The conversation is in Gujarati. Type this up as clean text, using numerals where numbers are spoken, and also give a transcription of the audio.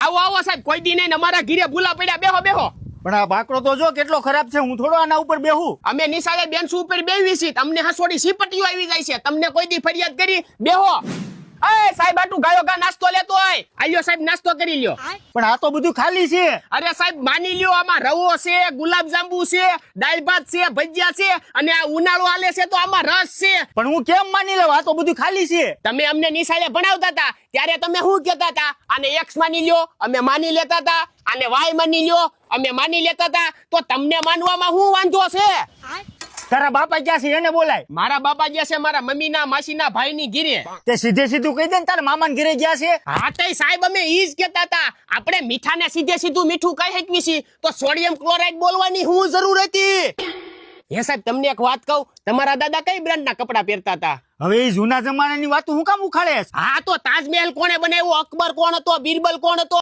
આવો આવો સાહેબ, કોઈ દી નહીં અમારા ઘીરે ભૂલા પડ્યા, બેહો બેહો. પણ આ બાકડો તો જો કેટલો ખરાબ છે, હું થોડો આના ઉપર બેહું. અમે નિશાળે બેન્ચ ઉપર બેહવી છીએ, તમને હસોડી સીપટીઓ આવી જાય છે, તમને કોઈ દી ફરિયાદ કરી? બેહો. એ સાહેબ આટલું ગાયો ગા નાસ્તો લેતો હોય, આલ્યો સાહેબ નાસ્તો કરી લ્યો. પણ આ તો બધું ખાલી છે. અરે સાહેબ માની લ્યો, આમાં રવો છે, ગુલાબ જાંબુ છે, દાળ ભાત છે, ભજીયા છે, અને આ ઉનાળો આલે છે તો આમાં રસ છે. પણ હું કેમ માની લઉં? આ તો બધું ખાલી છે. તમે અમને નિશાળે ભણાવતા હતા ત્યારે તમે શું કહેતા હતા? આને એક્સ માની લ્યો, અમે માની લેતા હતા. આને વાય માની લ્યો, અમે માની લેતા હતા. તો તમને માનવામાં શું વાંધો છે? તારા બાપા ક્યાં છે એને બોલાય. મારા બાપા ગયા છે મારા મમ્મીના માસીના ભાઈની ઘીરે. તે સીધે સીધું કહી દે ને તારા મામાને ઘરે ગયા છે. હા તે સાહેબ અમે ઈ જ કહેતા હતા, આપણે મીઠાને સીધે સીધું મીઠું કહી શકવી છીએ, તો સોડિયમ ક્લોરાઇડ બોલવાની શું જરૂર હતી? હે સાહેબ તમને એક વાત કહું, તમારા દાદા કઈ બ્રાન્ડના કપડા પહેરતા હતા? હવે એ જૂના જમાનાની વાતો હું કામ ઉખાડે? હા તો તાજમહેલ કોણે બનાવ્યો? અકબર કોણ હતો? બિરબલ કોણ હતો?